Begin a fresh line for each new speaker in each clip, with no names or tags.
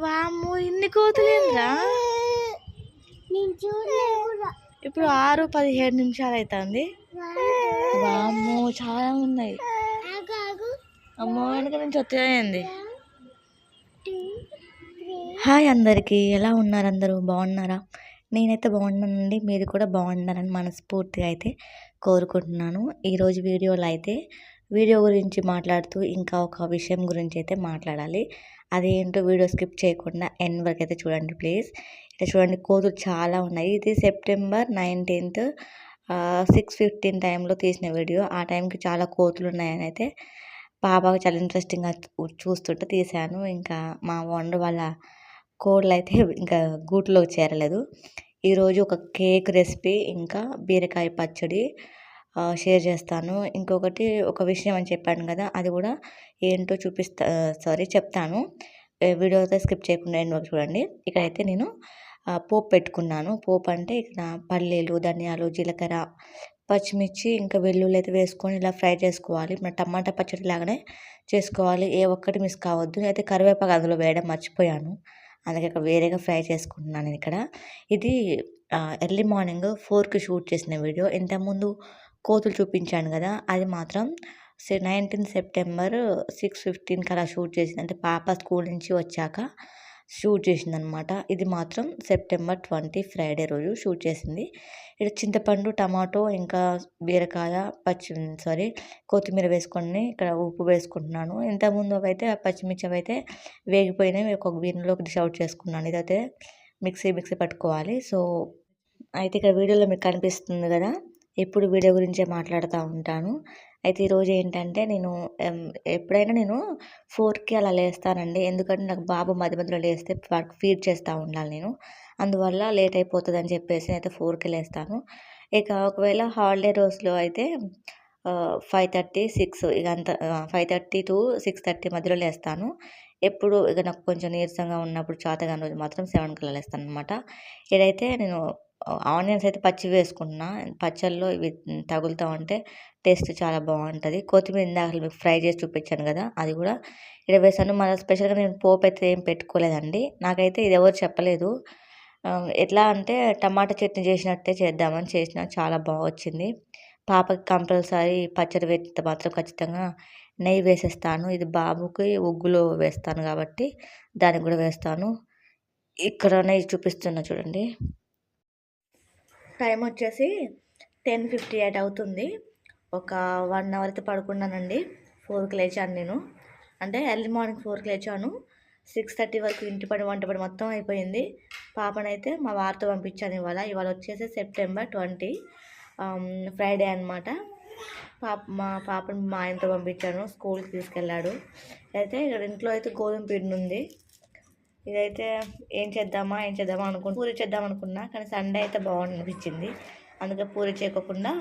వామ్మో ఇన్ని కోతులేంద్రా. ఇప్పుడు 6:17 అవుతుంది. వామ్మో చాలా ఉన్నాయి. అమ్మో వెనక నుంచి వచ్చేయండి. హాయ్ అందరికీ, ఎలా ఉన్నారు? అందరూ బాగున్నారా? నేనైతే బాగున్నానండి. మీరు కూడా బాగున్నారని మనస్ఫూర్తిగా అయితే కోరుకుంటున్నాను. ఈరోజు వీడియోలో అయితే వీడియో గురించి మాట్లాడుతూ ఇంకా ఒక విషయం గురించి అయితే మాట్లాడాలి. అదేంటో వీడియో స్కిప్ చేయకుండా ఎండ్ వరకు అయితే చూడండి ప్లీజ్. ఇట్లా చూడండి, కోతులు చాలా ఉన్నాయి. ఇది సెప్టెంబర్ 19th 6:15 టైంలో తీసిన వీడియో. ఆ టైంకి చాలా కోతులు ఉన్నాయని అయితే పాపకు చాలా ఇంట్రెస్టింగ్గా చూస్తుంటే తీశాను. ఇంకా మా ఓనర్ వాళ్ళ కోళ్ళు అయితే ఇంకా గూట్లో చేరలేదు. ఈరోజు ఒక కేక్ రెసిపీ ఇంకా బీరకాయ పచ్చడి షేర్ చేస్తాను. ఇంకొకటి ఒక విషయం అని చెప్పాను కదా, అది కూడా ఏంటో చెప్తాను. వీడియో అయితే స్కిప్ చేయకుండా ఎండ్ వరకు చూడండి. ఇక్కడైతే నేను పోపు పెట్టుకున్నాను. పోపు అంటే ఇక్కడ పల్లీలు, ధనియాలు, జీలకర్ర, పచ్చిమిర్చి ఇంకా వెల్లుల్లి అయితే వేసుకొని ఇలా ఫ్రై చేసుకోవాలి. మన టమాటా పచ్చడి లాగానే చేసుకోవాలి, ఏ ఒక్కటి మిస్ కావద్దు. అయితే కరివేపాకు అందులో వేయడం మర్చిపోయాను, అందుకే ఇక్కడ వేరేగా ఫ్రై చేసుకుంటున్నాను. ఇక్కడ ఇది ఎర్లీ మార్నింగ్ 4కి షూట్ చేసిన వీడియో. ఇంతకుముందు కోతులు చూపించాను కదా, అది మాత్రం 19 సెప్టెంబర్ 6:15కి అలా షూట్ చేసింది. అంటే పాప స్కూల్ నుంచి వచ్చాక షూట్ చేసిందనమాట. ఇది మాత్రం సెప్టెంబర్ 20 ఫ్రైడే రోజు షూట్ చేసింది. ఇక్కడ చింతపండు, టమాటో ఇంకా బీరకాయ, కొత్తిమీర వేసుకొని ఇక్కడ ఉప్పు వేసుకుంటున్నాను. ఇంతకుముందు అవైతే పచ్చిమిర్చి అవైతే వేగిపోయినాయి. ఒక గిన్నెలోకి డిష్ అవుట్ చేసుకున్నాను. ఇదైతే మిక్సీ పట్టుకోవాలి. సో అయితే ఇక్కడ వీడియోలో మీకు కనిపిస్తుంది కదా, ఎప్పుడు వీడియో గురించే మాట్లాడుతూ ఉంటాను. అయితే ఈరోజు ఏంటంటే నేను ఎప్పుడైనా 4కి అలా లేస్తానండి. ఎందుకంటే నాకు బాబు మధ్య మధ్యలో లేస్తే వాడికి ఫీడ్ చేస్తూ ఉండాలి నేను. అందువల్ల లేట్ అయిపోతుంది అని చెప్పేసి అయితే 4కి లేస్తాను. ఇక ఒకవేళ హాలిడే రోజులో అయితే 5:30, 6 ఇక అంత 5:30 to 6:30 మధ్యలో లేస్తాను. ఎప్పుడు ఇక నాకు కొంచెం నీరసంగా ఉన్నప్పుడు, చేతకాని రోజు మాత్రం 7కి అలా లేస్తాను అనమాట. ఇదైతే నేను ఆనియన్స్ అయితే పచ్చివి వేసుకుంటున్నా. పచ్చళ్ళలో ఇవి తగులుతూ ఉంటే టేస్ట్ చాలా బాగుంటుంది. కొత్తిమీర ఇందాక మీకు ఫ్రై చేసి చూపించాను కదా, అది కూడా ఇక్కడ వేసాను. మళ్ళీ స్పెషల్గా నేను పోపు అయితే ఏం పెట్టుకోలేదండి. నాకైతే ఇది ఎవరు చెప్పలేదు. ఎట్లా అంటే టమాటా చట్నీ చేసినట్టే చేద్దామని చేసిన, చాలా బాగా వచ్చింది. పాపకి కంపల్సరీ పచ్చడి వేస్తే మాత్రం ఖచ్చితంగా నెయ్యి వేసేస్తాను. ఇది బాబుకి ఉగ్గులో వేస్తాను కాబట్టి దానికి కూడా వేస్తాను. ఇక్కడ నెయ్యి చూపిస్తున్నా చూడండి. టైం వచ్చేసి 10:58 అవుతుంది. ఒక 1 అవర్ అయితే పడుకున్నానండి. 4కి లేచాను నేను. అంటే ఎర్లీ మార్నింగ్ 4కి లేచాను. 6:30 వరకు ఇంటి పని, వంట పని మొత్తం అయిపోయింది. పాపనైతే మా వారితో పంపించాను ఇవాళ వచ్చేసి సెప్టెంబర్ 20 ఫ్రైడే అనమాట. మా పాపను మా ఆయనతో పంపించాను, స్కూల్కి తీసుకెళ్ళాడు. అయితే ఇక్కడ ఇంట్లో అయితే గోధుమ పిండి ఉంది. ఇదైతే ఏం చేద్దామా పూరి చేద్దాం అనుకున్నా, కానీ సండే అయితే బాగుంది, అందుకే పూరి చేయకుండా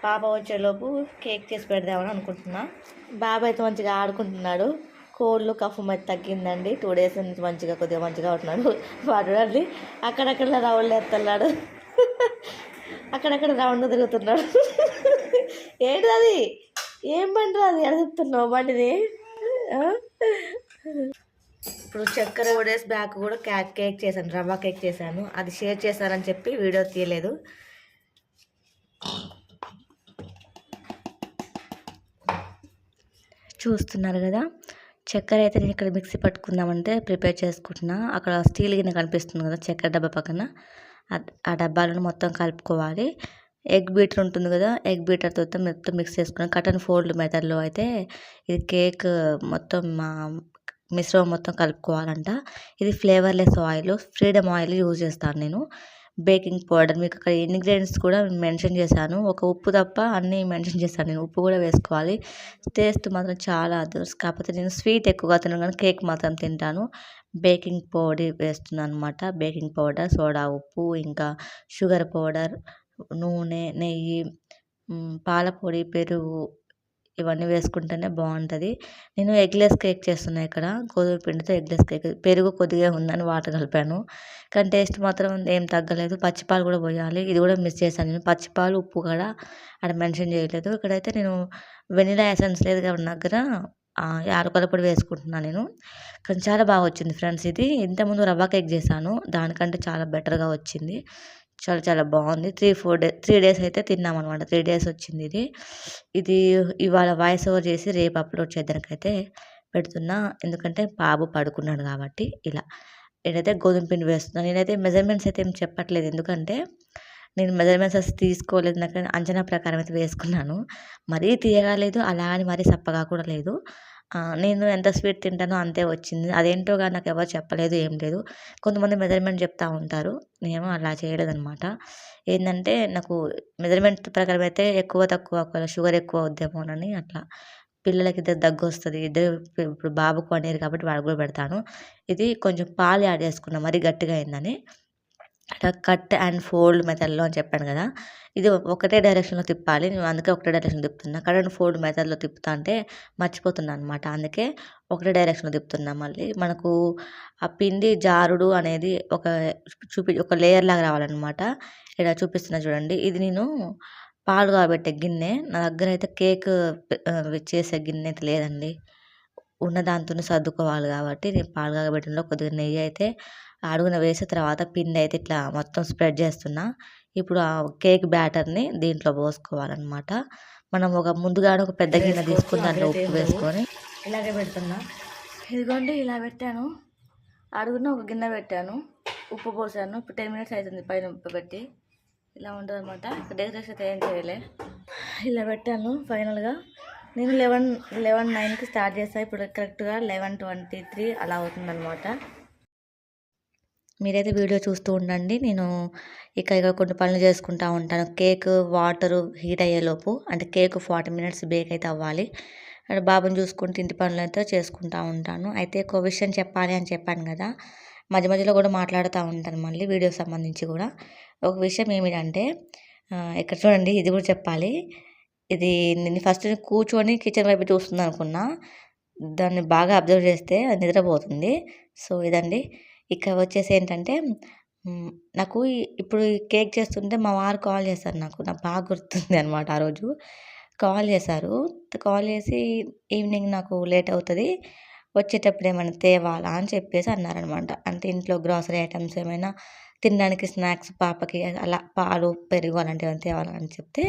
పాప వచ్చేలోపు కేక్ చేసి పెడదామని అనుకుంటున్నా. బాబు అయితే మంచిగా ఆడుకుంటున్నాడు. కోళ్ళు కఫ్ మరి తగ్గిందండి. 2 days నుంచి కొద్దిగా మంచిగా ఉంటున్నాడు. వాడు అక్కడక్కడ రౌండ్లు ఎత్తన్నాడు, అక్కడక్కడ రౌండ్ తిరుగుతున్నాడు. ఏంటిది, ఏం బండి అది అని చెప్తున్నావు బండిది. ఇప్పుడు చక్కెర 2 days బ్యాక్ కూడా కేక్ చేశాను, రవ్వ కేక్ చేశాను. అది షేర్ చేశానని చెప్పి వీడియో తీయలేదు. చూస్తున్నారు కదా, చక్కెర అయితే నేను ఇక్కడ మిక్సీ పట్టుకుందామంటే ప్రిపేర్ చేసుకుంటున్నా. అక్కడ స్టీల్ గిన్నె కనిపిస్తుంది కదా చక్కెర డబ్బా పక్కన, ఆ డబ్బాలను మొత్తం కలుపుకోవాలి. ఎగ్ బీటర్ ఉంటుంది కదా, ఎగ్ బీటర్తో మొత్తం మిక్స్ చేసుకున్నాను. కట్ అండ్ ఫోల్డ్ మెథడ్లో అయితే ఇది కేక్ మొత్తం మిశ్రమం మొత్తం కలుపుకోవాలంట. ఇది flavourless oil, freedom oil use చేస్తాను నేను. బేకింగ్ పౌడర్, మీకు అక్కడ ఇంగ్రీడియంట్స్ కూడా మెన్షన్ చేశాను. ఒక ఉప్పు తప్ప అన్నీ మెన్షన్ చేశాను నేను. ఉప్పు కూడా వేసుకోవాలి. టేస్ట్ మాత్రం చాలా అదర్స్. కాకపోతే నేను స్వీట్ ఎక్కువగా తిన్నాను కానీ కేక్ మాత్రం తింటాను. బేకింగ్ పౌడర్ వేస్తున్నాను అనమాట. బేకింగ్ పౌడర్, సోడా ఉప్పు, ఇంకా షుగర్ పౌడర్, నూనె, నెయ్యి, పాల పొడి, పెరుగు, ఇవన్నీ వేసుకుంటేనే బాగుంటుంది. నేను ఎగ్లెస్ కేక్ చేస్తున్నాను ఇక్కడ, గోధుమ పిండితో ఎగ్లెస్ కేక్. పెరుగు కొద్దిగా ఉందని వాటర్ కలిపాను, కానీ టేస్ట్ మాత్రం ఏం తగ్గలేదు. పచ్చిపాలు కూడా పోయాలి, ఇది కూడా మిస్ చేశాను నేను. పచ్చిపాలు, ఉప్పు కూడా అక్కడ మెన్షన్ చేయలేదు. ఇక్కడైతే నేను వెనిలా ఎసెన్స్ లేదు కాబట్టి నా దగ్గర యాలకుల పొడి వేసుకుంటున్నాను నేను. కానీ చాలా బాగా వచ్చింది ఫ్రెండ్స్ ఇది. ఇంతకుముందు రవ్వ కేక్ చేశాను. దానికంటే చాలా బెటర్‌గా వచ్చింది. చాలా చాలా బాగుంది. 3 డేస్ అయితే తిన్నామనమాట. 3 డేస్ వచ్చింది ఇది. ఇది ఇవాళ వాయిస్ ఓవర్ చేసి రేపు అప్లోడ్ చేయడానికైతే పెడుతున్నా. ఎందుకంటే బాబు పడుకున్నాడు కాబట్టి ఇలా. నేనైతే గోధుమ పిండి వేస్తున్నాను. నేనైతే మెజర్మెంట్స్ అయితే ఏం చెప్పట్లేదు. ఎందుకంటే నేను మెజర్మెంట్స్ అసలు తీసుకోలేదు. నాకు అంచనా ప్రకారం అయితే వేసుకున్నాను. మరీ తియ్యగా లేదు, అలా అని మరీ సప్పగా కూడా లేదు. నేను ఎంత స్వీట్ తింటానో అంతే వచ్చింది. అదేంటో గాని నాకు ఎవరు చెప్పలేదు, ఏం లేదు. కొంతమంది మెజర్మెంట్ చెప్తా ఉంటారు. నేనేమో అలా చేయలేదనమాట. ఏందంటే నాకు మెజర్మెంట్ ప్రకారం అయితే ఎక్కువ తక్కువ ఒకవేళ షుగర్ ఎక్కువ అవుద్దేమోనని అట్లా. పిల్లలకి దగ్గొస్తది. ఇప్పుడు బాబుకి 1 ఇయర్ కాబట్టి వాడికి కూడా పెడతాను. ఇది కొంచెం పాలు యాడ్ చేసుకున్నా మరీ గట్టిగా అయిందని. అట్లా కట్ అండ్ ఫోల్డ్ మెథడ్‌లో అని చెప్పాను కదా! ఇది ఒకటే డైరెక్షన్‌లో తిప్పాలి. నేను అందుకే ఒకటే డైరెక్షన్‌లో తిప్పుతున్నా. కట్ అండ్ ఫోల్డ్ మెథడ్‌లో తిప్పుతా అంటే మర్చిపోతున్నా అనమాట. అందుకే ఒకటే డైరెక్షన్‌లో తిప్పుతున్నా మళ్ళీ. మనకు ఆ పిండి జారుడు అనేది ఒక లేయర్ లాగా రావాలనమాట. ఇక్కడ చూపిస్తున్నా చూడండి. ఇది నేను పాలు కాబట్టే గిన్నె. నా దగ్గర అయితే చేసే గిన్నె అయితే లేదండి. ఉన్న దాంతోనే సర్దుకోవాలి కాబట్టి నేను పాలు కాగబెట్టినలో కొద్దిగా నెయ్యి అయితే అడుగున వేసిన తర్వాత పిండి అయితే ఇట్లా మొత్తం స్ప్రెడ్ చేస్తున్నా. ఇప్పుడు ఆ కేక్ బ్యాటర్‌ని దీంట్లో పోసుకోవాలనమాట. మనం ముందుగానే ఒక పెద్ద గిన్నె తీసుకొని దాంట్లో ఉప్పు వేసుకొని ఇలాగే పెడుతున్నా. ఇదిగోండి ఇలా పెట్టాను. అడుగున ఒక గిన్నె పెట్టాను. ఉప్పు పోసాను. ఇప్పుడు 10 మినిట్స్ అవుతుంది పైన ఉప్పు పెట్టి. ఇలా ఉంటుందన్నమాట. డెకరేషన్ అయితే ఏం చేయలే. ఇలా పెట్టాను ఫైనల్‌గా. నేను 11:09కి స్టార్ట్ చేస్తాను. ఇప్పుడు కరెక్ట్‌గా 11:23 అలా అవుతుందన్నమాట. మీరైతే వీడియో చూస్తూ ఉండండి. నేను ఇక కొన్ని పనులు చేసుకుంటా ఉంటాను. కేక్ వాటరు హీట్ అయ్యేలోపు అంటే కేక్ 40 మినిట్స్ బేక్ అయితే అవ్వాలి. బాబుని చూసుకుంటూ ఇంటి పనులైతే చేసుకుంటా ఉంటాను. అయితే ఒక విషయం చెప్పాలి అని చెప్పాను కదా! మధ్య మధ్యలో కూడా మాట్లాడుతూ ఉంటాను మళ్ళీ వీడియోకి సంబంధించి కూడా. ఒక విషయం ఏమిటంటే ఇక్కడ చూడండి ఇది కూడా చెప్పాలి. ఇది నేను ఫస్ట్ కూర్చొని కిచెన్ వైపు చూస్తుందనుకున్నా. దాన్ని బాగా అబ్జర్వ్ చేస్తే అది నిద్రపోతుంది. సో, ఇదండి. ఇక్కడ వచ్చేసి ఏంటంటే నాకు ఇప్పుడు ఈ కేక్ చేస్తుంటే మా వారు కాల్ చేశారు నాకు. నాకు బాగా గుర్తుంది అనమాట ఆ రోజు. కాల్ చేశారు. కాల్ చేసి ఈవినింగ్ నాకు లేట్ అవుతది. వచ్చేటప్పుడు ఏమైనా తేవాలా అని చెప్పేసి అన్నారనమాట. అంటే ఇంట్లో గ్రోసరీ ఐటెమ్స్ ఏమైనా తినడానికి స్నాక్స్ పాపకి అలా పాలు, పెరుగు అలాంటివి ఏమైనా తేవాలా అని చెప్తే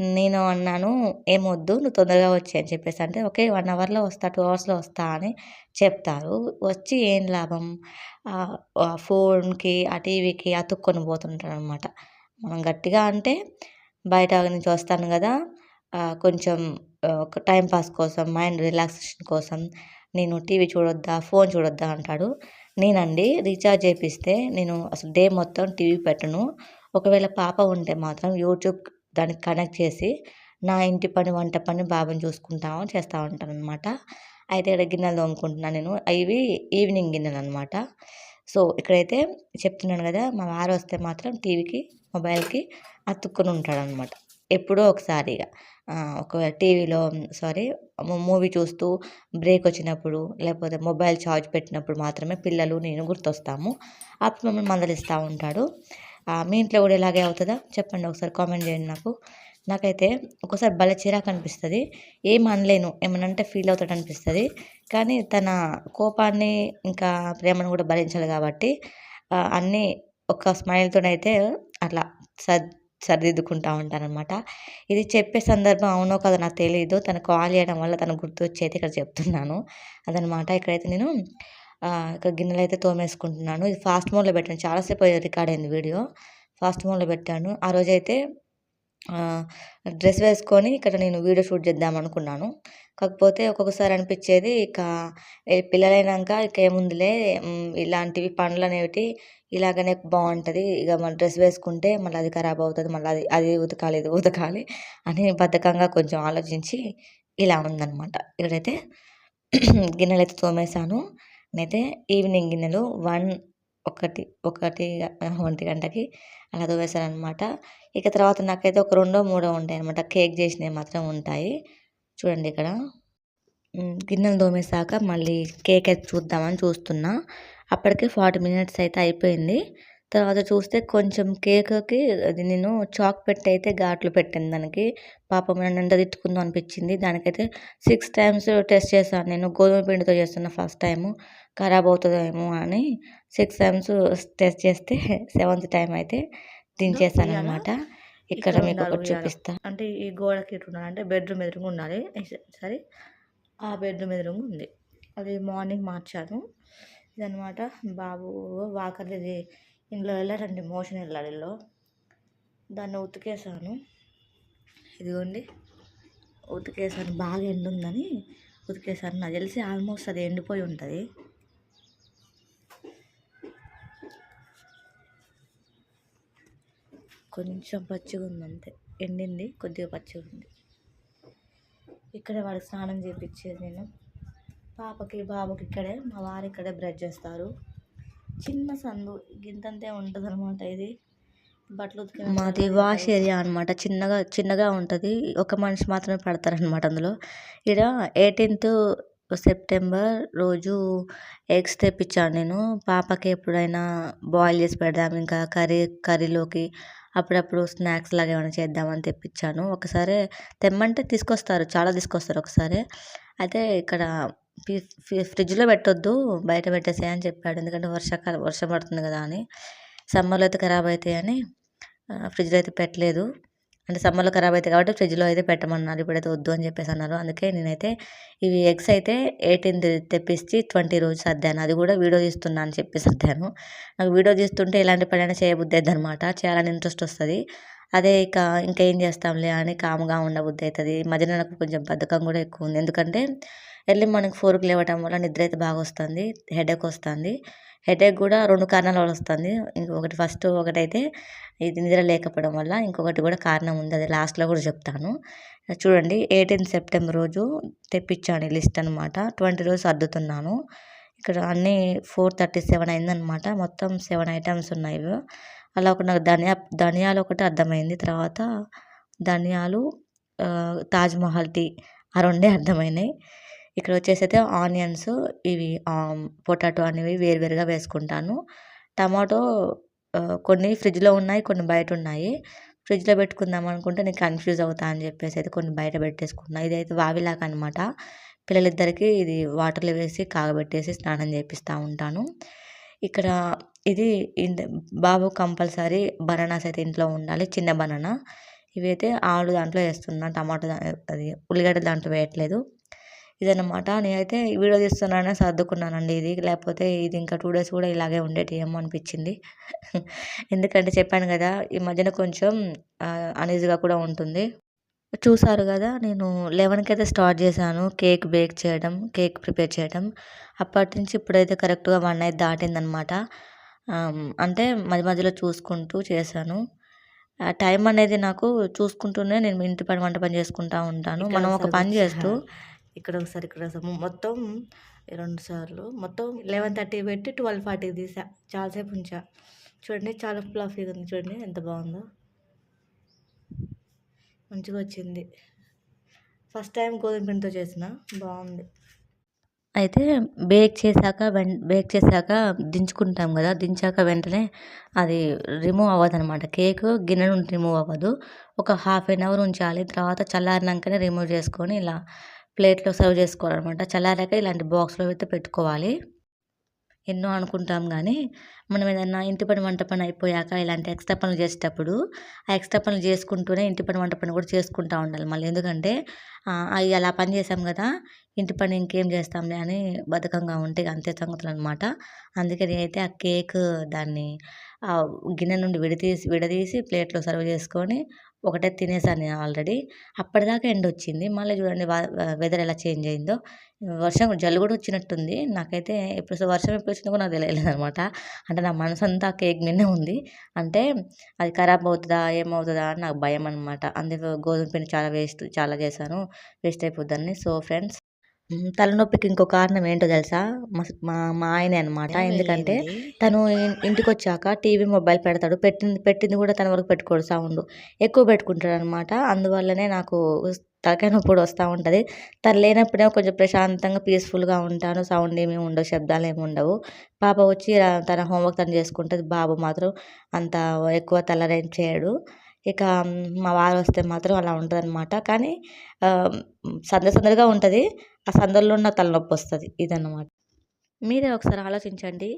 నేను అన్నాను, "ఏమొద్దు నువ్వు తొందరగా వచ్చేయి" అని చెప్పేసి. అంటే ఓకే 1 అవర్‌లో వస్తా, 2 అవర్స్‌లో వస్తా అని చెప్తారు. వచ్చి ఏం లాభం? ఆ ఫోన్‌కి, ఆ టీవీకి అతుక్కొని పోతుంటారనమాట. మనం గట్టిగా అంటే బయట నుంచి వస్తాను గదా! కొంచెం ఒక టైమ్ పాస్ కోసం, మైండ్ రిలాక్సేషన్ కోసం నేను టీవీ చూడొద్దా, ఫోన్ చూడొద్దా అంటాడు. నేనండి రీచార్జ్ చేపిస్తే నేను అసలు డే మొత్తం టీవీ పెట్టను. ఒకవేళ పాప ఉంటే మాత్రం యూట్యూబ్ దానికి కనెక్ట్ చేసి నా ఇంటి పని, వంట పని బాబుని చేస్తా ఉంటాననమాట. అయితే ఇక్కడ గిన్నెలు తోముకుంటున్నాను నేను. ఇవి ఈవినింగ్ గిన్నెలనమాట. సో, ఇక్కడైతే చెప్తున్నాను గదా! మా వారు వస్తే మాత్రం టీవీకి, మొబైల్‌కి అతుక్కొని ఉంటాడనమాట. ఎప్పుడో ఒకసారి ఇగ. ఒకవేళ టీవీలో మూవీ చూస్తూ బ్రేక్ వచ్చినప్పుడు, లేకపోతే మొబైల్ ఛార్జ్ పెట్టినప్పుడు మాత్రమే పిల్లలు, నేను గుర్తొస్తాము. అప్పుడు మమ్మల్ని మందలిస్తా ఉంటాడు. మీ ఇంట్లో గూడా ఇలాగే అవుతదా? చెప్పండి ఒకసారి కామెంట్ చేయండి నాకు. నాకైతే ఒక్కోసారి భలే చిరాకనిపిస్తది. ఏమనలేను. ఏమనంటే ఫీల్ అవుతాడనిపిస్తది. కానీ తన కోపాన్ని, ఇంకా ప్రేమను గూడా భరించాలి గాబట్టి అన్నీ ఒక స్మైల్‌తోనైతే అట్లా సర్ సరిదిద్దుకుంటా ఉంటాననమాట. ఇది చెప్పే సందర్భం అవునో కాదో నాకు తెలీదు. తను కాల్ చేయడం వల్ల తనకు గుర్తొచ్చి అయితే ఇక్కడ చెప్తున్నాను. అదనమాట. ఇక్కడైతే నేను ఇక్కడ గిన్నెలైతే తోమేసుకుంటున్నాను. ఇది ఫాస్ట్ మోడ్‌లో పెట్టాను. చాలా సేపు రికార్డ్ అయింది వీడియో. ఫాస్ట్ మోడ్‌లో పెట్టాను. ఆ రోజైతే డ్రెస్ వేసుకొని ఇక్కడ నేను వీడియో షూట్ చేద్దామనుకున్నాను. కాకపోతే ఒక్కొక్కసారి అనిపిచ్చేది పిల్లలైనంక ఇక ఏముందిలే ఇలాంటివి పనులనేటివి ఇలాగనే బావుంటది. ఇగ మన డ్రెస్ వేసుకుంటే మళ్ళీ అది ఖరాబ్ అవుతది. మళ్ళీ అది అది ఉతకాలి, ఇది ఉతకాలి అని బద్ధకంగా కొంచెం ఆలోచించి ఇలా ఉందనమాట. ఇక్కడైతే గిన్నెలైతే తోమేశాను. నేనైతే ఈవినింగ్ గిన్నెలు 1 గంటకి అలా తోమేశాననమాట. ఇక తర్వాత నాకైతే ఒక రెండో, మూడో ఉంటాయనమాట. కేక్ చేసినవి మాత్రం ఉంటాయి. చూడండి ఇక్కడ. గిన్నెలు తోమేసాక మళ్ళీ కేక్ అయితే చూద్దామని చూస్తున్నా. అప్పటికే 40 మినిట్స్ అయితే అయిపోయింది. తర్వాత చూస్తే కొంచెం కేక్‌కి అది నేను చాక్ పెట్టి అయితే ఘాట్లు పెట్టాను దానికి. పాపం నన్ను ఎంత తిట్టుకుందో అనిపించింది. దానికైతే 6 టైమ్స్ టెస్ట్ చేశాను నేను. గోధుమ పిండితో చేస్తున్నా ఫస్ట్ టైము. ఖరాబ్ అవుతదేమో అని 6 టైమ్స్ టెస్ట్ చేస్తే సెవెంత్ టైమ్ అయితే దించేసాననమాట. ఇక్కడ మీకు ఒకటి చూపిస్తా. అంటే ఈ గోడకి ఇట్లుండాలి. అంటే బెడ్‌రూమ్ ఎదురుంగా ఉండాలి. సరే ఆ బెడ్‌రూమ్ ఎదురుంగా ఉంది. అది మార్నింగ్ మార్చాను. ఇదనమాట బాబు వాకర్‌ది ఇందులో వెళ్ళారండి, మోషన్ వెళ్ళాలి ఇందులో. దాన్ని ఉతికేసాను. ఇదిగోండి ఉతికేసాను. బాగా ఎండుందని ఉతికేసాను. నాకు తెలిసి ఆల్మోస్ట్ అది ఎండిపోయి ఉంటుంది. కొంచెం పచ్చిగా ఉంది అంతే, ఎండింది కొద్దిగా పచ్చిగా ఉంది. ఇక్కడే వాడికి స్నానం చేయించేది నేను. పాపకి బాబుకి ఇక్కడే, మా వారు ఇక్కడే బ్రష్ చేస్తారు. చిన్న సందు గింతంతే ఉంటుంది అనమాట. ఇది బట్టలు ఉతికిన మాది వాష్ ఏరియా అనమాట. చిన్నగా ఉంటుంది. ఒక మనిషి మాత్రమే పడతారనమాట అందులో. ఇక్కడ 18th సెప్టెంబర్ రోజు ఎగ్స్ తెప్పించాను నేను. పాపకి ఎప్పుడైనా బాయిల్ చేసి పెడదాం, ఇంకా కర్రీలోకి అప్పుడప్పుడు స్నాక్స్ లాగా ఏమైనా చేద్దామని తెప్పించాను. ఒకసారి తెమ్మంటే తీసుకొస్తారు, చాలా తీసుకొస్తారు ఒకసారి. అయితే ఇక్కడ ఫ్రిడ్జ్లో పెట్టొద్దు, బయట పెట్టేసేయని చెప్పాడు. ఎందుకంటే వర్షం పడుతుంది కదా అని. సమ్మర్లో అయితే ఖరాబ్ అవుతాయని ఫ్రిడ్జ్లో అయితే పెట్టలేదు. అంటే సమ్మర్లో ఖరాబ్ అవుతాయి కాబట్టి ఫ్రిడ్జ్లో అయితే పెట్టమన్నారు. ఇప్పుడైతే వద్దు అని చెప్పేసి అన్నారు. అందుకే నేనైతే ఇవి ఎగ్స్ అయితే 18 తెప్పించి 20 రోజు సర్దాను. అది కూడా వీడియో తీస్తున్నా అని చెప్పి సర్దాను. నాకు వీడియో తీస్తుంటే ఎలాంటి పనైనా చేయబుద్ధి అవుతుంది అనమాట. చేయాలని ఇంట్రెస్ట్ వస్తుంది. అదే ఇంకేం చేస్తాంలే అని కామ్గా ఉండబుద్ధి అవుతుంది. ఈ మధ్యన నాకు కొంచెం బద్ధకం కూడా ఎక్కువ ఉంది. ఎందుకంటే ఎర్లీ మార్నింగ్ 4కి లేవటం వల్ల నిద్ర అయితే బాగా వస్తుంది, హెడేక్ వస్తుంది. హెడేక్ కూడా 2 కారణాల వల్ల వస్తుంది. ఇంకొకటి ఫస్ట్ ఒకటైతే ఇది నిద్ర లేకపోవడం వల్ల, ఇంకొకటి కూడా కారణం ఉంది. అది లాస్ట్లో కూడా చెప్తాను. చూడండి 18 సెప్టెంబర్ రోజు తెప్పించాను ఈ లిస్ట్ అనమాట. 20 రోజు సర్దుతున్నాను. ఇక్కడ అన్నీ 4:37 అయిందనమాట. మొత్తం 7 ఐటమ్స్ ఉన్నాయి. అలా ఒక నాకు ధనియాలు ఒకటి అర్థమైంది. తర్వాత ధనియాలు, తాజ్‌మహల్ టీ, ఆ రెండే అర్థమైనాయి. ఇక్కడ వచ్చేసి అయితే ఆనియన్స్, ఇవి పొటాటో అనేవి వేరువేరుగా వేసుకుంటాను. టమాటో కొన్ని ఫ్రిడ్జ్లో ఉన్నాయి, కొన్ని బయట ఉన్నాయి. ఫ్రిడ్జ్లో పెట్టుకుందాం అనుకుంటే నేను కన్ఫ్యూజ్ అవుతా అని చెప్పేసి అయితే కొన్ని బయట పెట్టేసుకున్నా. ఇదైతే వావిలాక్ అనమాట. పిల్లలిద్దరికీ ఇది వాటర్లో వేసి కాగబెట్టేసి స్నానం చేపిస్తూ ఉంటాను. ఇక్కడ ఇది బాబు కంపల్సరీ బనానాస్ అయితే ఇంట్లో ఉండాలి, చిన్న బనానా. ఇవైతే ఆలు దాంట్లో వేస్తున్నా, టమాటో అది ఉల్లిగడ్డ దాంట్లో వేయట్లేదు. ఇదన్నమాట. నేనైతే వీడియో తీస్తున్నానని సర్దుకున్నానండి ఇది. లేకపోతే ఇది ఇంకా 2 డేస్ కూడా ఇలాగే ఉండేటియేమో అనిపించింది. ఎందుకంటే చెప్పాను కదా, ఈ మధ్యన కొంచెం అనీజీగా కూడా ఉంటుంది. చూసారు కదా, నేను 11కి అయితే స్టార్ట్ చేశాను కేక్ ప్రిపేర్ చేయడం. అప్పటి నుంచి ఇప్పుడైతే కరెక్ట్‌గా 1 అయితే దాటిందనమాట. అంటే మధ్యలో చూసుకుంటూ చేశాను. ఆ టైం అనేది నాకు చూసుకుంటూనే నేను ఇంటి పని, వంట పని చేసుకుంటా ఉంటాను. మనం ఒక పని చేస్తూ ఇక్కడ ఒకసారి మొత్తం 2 సార్లు మొత్తం 11:30 పెట్టి 12:40 తీసా. చాలాసేపు ఉంచా. చూడండి చాలా ఫ్లఫీగా ఉంది. చూడండి ఎంత బాగుందో, మంచిగా వచ్చింది. ఫస్ట్ టైం గోధుమ పిండితో చేసిన, బాగుంది. అయితే బేక్ చేశాక దించుకుంటాం కదా, దించాక వెంటనే అది రిమూవ్ అవ్వదనమాట. కేక్ గిన్నె నుండి రిమూవ్ అవ్వదు. ఒక హాఫ్ ఎన్ అవర్ ఉంచాలి. తర్వాత చల్లారినాకనే రిమూవ్ చేసుకొని ఇలా ప్లేట్లో సర్వ్ చేసుకోవాలన్నమాట. చల్లారాక ఇలాంటి బాక్స్లో అయితే పెట్టుకోవాలి. ఎన్నో అనుకుంటాం కానీ మనం ఏదన్నా ఇంటి పని, వంట పని అయిపోయాక ఇలాంటి ఎక్స్ట్రా పనులు చేసేటప్పుడు ఆ ఎక్స్ట్రా పనులు చేసుకుంటూనే ఇంటి పని, వంట పని కూడా చేసుకుంటూ ఉండాలి మళ్ళీ. ఎందుకంటే అవి అలా పని చేసాం కదా, ఇంటి పని ఇంకేం చేస్తాంలే అని బద్ధకంగా ఉంటే అంతే సంగతులు అనమాట. అందుకే నేనైతే ఆ కేక్ దాన్ని గిన్నె నుండి విడదీసి ప్లేట్లో సర్వ్ చేసుకొని ఒకటే తినేసాను నేను ఆల్రెడీ. అప్పటిదాకా ఎండొచ్చింది. మళ్ళీ చూడండి వెదర్ ఎలా చేంజ్ అయిందో. జల్లు కూడా వచ్చినట్టుంది. నాకైతే వర్షం ఎప్పుడు వచ్చిందో కూడా నాకు తెలియలేదనమాట. అంటే నా మనసంతా కేక్ మీదనే ఉంది. అంటే అది ఖరాబ్ అవుతుందా, ఏమవుతుందా అని నాకు భయం అనమాట. అందుకే గోధుమ పిండి చాలా చేశాను, వేస్ట్ అయిపోద్దని. సో ఫ్రెండ్స్, తలనొప్పికి ఇంకో కారణం ఏంటో తెలుసా? మా మా ఆయనే అనమాట. ఎందుకంటే తను ఇంటికొచ్చాక టీవీ, మొబైల్ పెడతాడు. పెట్టింది కూడా తన వరకు పెట్టుకోడు సౌండు. ఎక్కువ పెట్టుకుంటాడనమాట. అందువల్లనే నాకు తలకాయ నొప్పి కూడా వస్తా ఉంటది. తను లేనప్పుడేమో కొంచెం ప్రశాంతంగా, పీస్‌ఫుల్‌గా ఉంటాను. సౌండ్ ఏమి ఉండవు. శబ్దాలేమి ఉండవు. పాప వచ్చి తన హోంవర్క్ తను చేసుకుంటది. బాబు మాత్రం అంత ఎక్కువ తలరేం చేయడు. ఇక మా వారొస్తే మాత్రం అలా ఉంటదనమాట. కానీ సందడిగా ఉంటది. ఆ సందడిలో నాకు తలనొప్పొస్తది. ఇదన్నమాట. మీరే ఒకసారి ఆలోచించండి.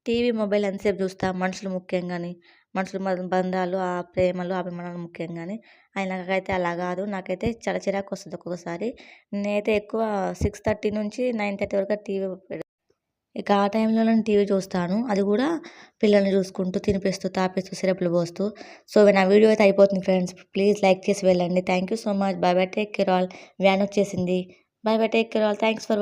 టీవీ, మొబైల్ ఎంతసేపు చూస్తాం మనుషులు ముఖ్యం గాని, మనుషుల బంధాలు, ఆ ప్రేమలు, అభిమానాలు ముఖ్యం గాని, నాకైతే అలా గాదు. నాకైతే చాలా చిరాకొస్తది ఒక్కొక్కసారి. నేనైతే ఎక్కువ 6:30 నుంచి 9:30 వరకు టీవీ ఇక ఆ టైంలో నేను టీవీ చూస్తాను. అది గూడా పిల్లల్ని చూసుకుంటూ, తినిపిస్తూ, తాపిస్తూ, సిరప్‌లు పోస్తూ. సో, నా వీడియో అయితే అయిపోతుంది ఫ్రెండ్స్. ప్లీజ్ లైక్ చేసి వెళ్ళండి. Thank you so much. Bye bye. Take care all. Van వచ్చేసింది. Bye bye. Take care all. Thanks for